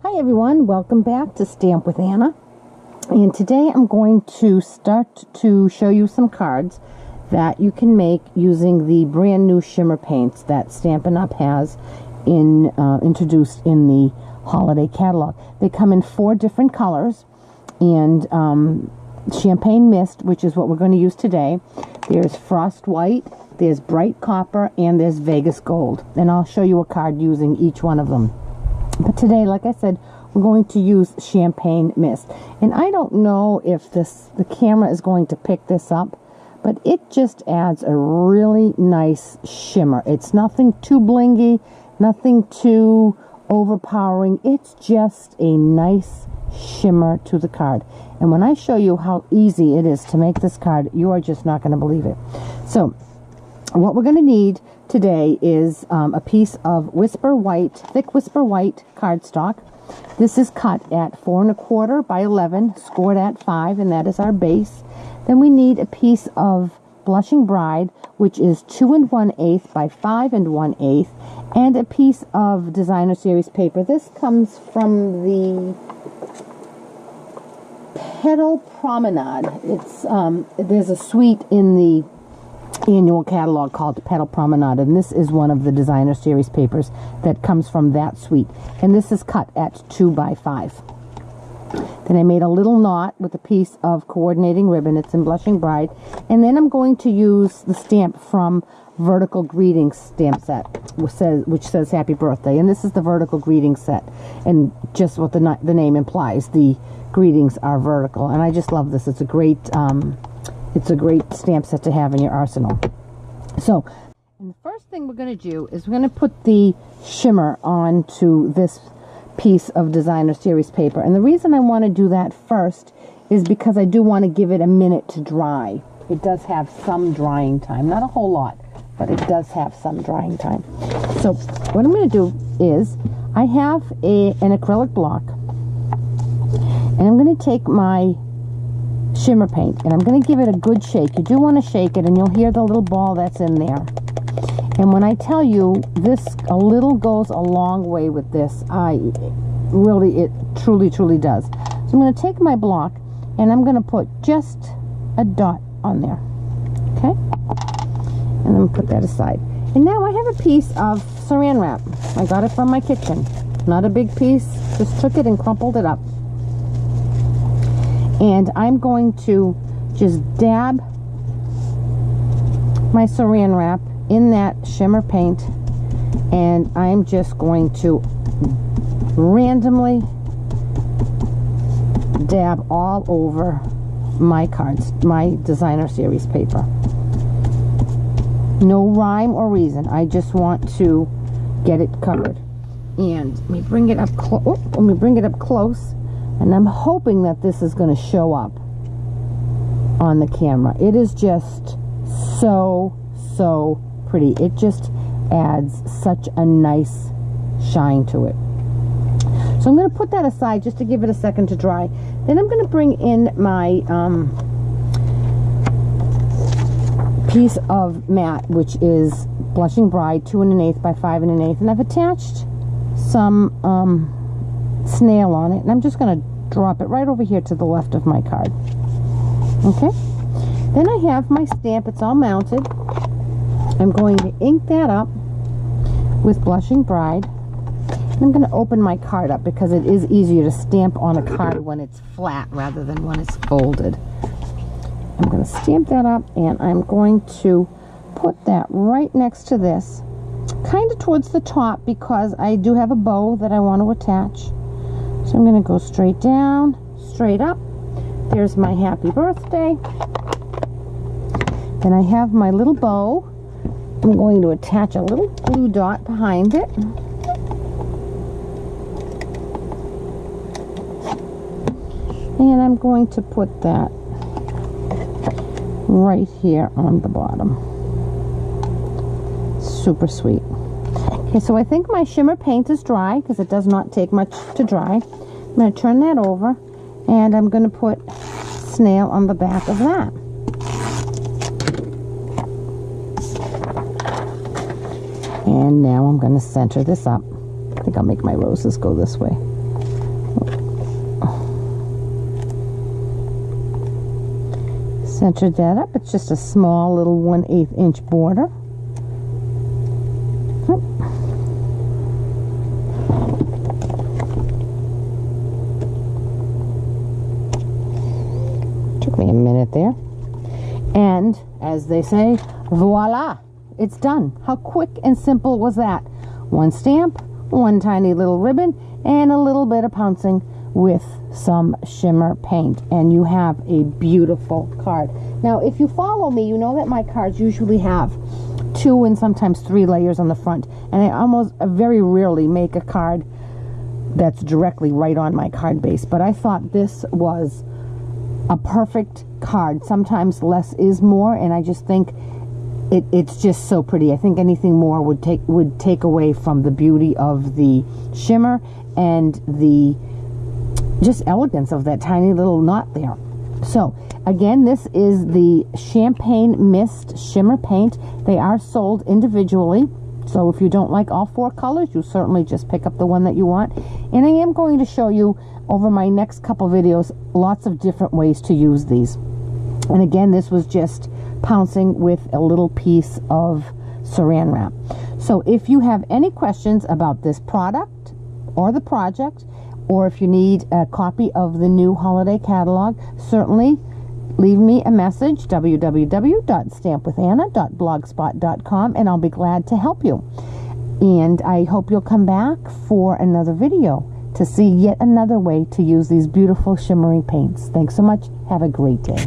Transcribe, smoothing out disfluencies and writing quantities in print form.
Hi everyone, welcome back to Stamp with Anna. And today I'm going to start to show you some cards that you can make using the brand new shimmer paints that Stampin Up has introduced in the holiday catalog. They come in 4 different colors, and Champagne Mist, which is what we're going to use today. There's Frost White, there's Bright Copper, and there's Vegas Gold. And I'll show you a card using each one of them. But today, like I said, we're going to use Champagne Mist. And I don't know if the camera is going to pick this up, but it just adds a really nice shimmer. It's nothing too blingy, nothing too overpowering. It's just a nice shimmer to the card. And when I show you how easy it is to make this card, you are just not going to believe it. So what we're going to need today is a piece of Whisper White, thick Whisper White cardstock. This is cut at 4 1/4 by 11, scored at 5, and that is our base. Then we need a piece of Blushing Bride, which is 2 1/8 by 5 1/8, and a piece of Designer Series paper. This comes from the Petal Promenade. It's there's a suite in the annual catalog called Petal Promenade, and this is one of the Designer Series papers that comes from that suite, and this is cut at 2 by 5. Then I made a little knot with a piece of coordinating ribbon. It's in Blushing Bride. And then I'm going to use the stamp from Vertical Greetings stamp set, which says Happy Birthday, and this is the Vertical Greetings set, and just what the name implies, the greetings are vertical, and I just love this. It's a great stamp set to have in your arsenal. So, and the first thing we're going to do is we're going to put the shimmer onto this piece of Designer Series paper. And the reason I want to do that first is because I do want to give it a minute to dry. It does have some drying time, not a whole lot, but it does have some drying time. So what I'm going to do is I have an acrylic block, and I'm going to take my shimmer paint, and I'm going to give it a good shake. You do want to shake it, and you'll hear the little ball that's in there. And when I tell you this, a little goes a long way with this. It truly does. So I'm going to take my block, and I'm going to put just a dot on there. Okay? And I'm going to put that aside. And now I have a piece of saran wrap. I got it from my kitchen. Not a big piece. Just took it and crumpled it up. And I'm going to just dab my saran wrap in that shimmer paint, and I'm just going to randomly dab all over my cards, my Designer Series paper. No rhyme or reason. I just want to get it covered. And let me bring it up close. And I'm hoping that this is going to show up on the camera. It is just so pretty. It just adds such a nice shine to it. So I'm going to put that aside just to give it a second to dry. Then I'm going to bring in my piece of matte, which is Blushing Bride 2 1/8 by 5 1/8, and I've attached some snail on it, and I'm just going to drop it right over here to the left of my card. Okay, then I have my stamp. It's all mounted. I'm going to ink that up with Blushing Bride. And I'm going to open my card up because it is easier to stamp on a card when it's flat rather than when it's folded. I'm going to stamp that up, and I'm going to put that right next to this, kind of towards the top, because I do have a bow that I want to attach. So I'm going to go straight down, straight up. There's my Happy Birthday. Then I have my little bow. I'm going to attach a little blue dot behind it. And I'm going to put that right here on the bottom. Super sweet. Okay, so I think my shimmer paint is dry because it does not take much to dry. I'm going to turn that over, and I'm going to put snail on the back of that. And now I'm going to center this up. I think I'll make my roses go this way. Centered that up. It's just a small little 1/8 inch border. Took me a minute there. And as they say, voila, it's done. How quick and simple was that? One stamp, one tiny little ribbon, and a little bit of pouncing with some shimmer paint, and you have a beautiful card. Now, if you follow me, you know that my cards usually have 2 and sometimes 3 layers on the front, and I very rarely make a card that's directly right on my card base, but I thought this was a perfect card. Sometimes less is more, and I just think it's just so pretty. I think anything more would take away from the beauty of the shimmer and the just elegance of that tiny little knot there. So again, this is the Champagne Mist Shimmer Paint. They are sold individually, so if you don't like all 4 colors, you certainly just pick up the one that you want. And I am going to show you over my next couple videos lots of different ways to use these. And again, this was just pouncing with a little piece of saran wrap. So if you have any questions about this product or the project, or if you need a copy of the new holiday catalog, certainly leave me a message, www.stampwithanna.blogspot.com, and I'll be glad to help you. And I hope you'll come back for another video to see yet another way to use these beautiful shimmering paints. Thanks so much. Have a great day.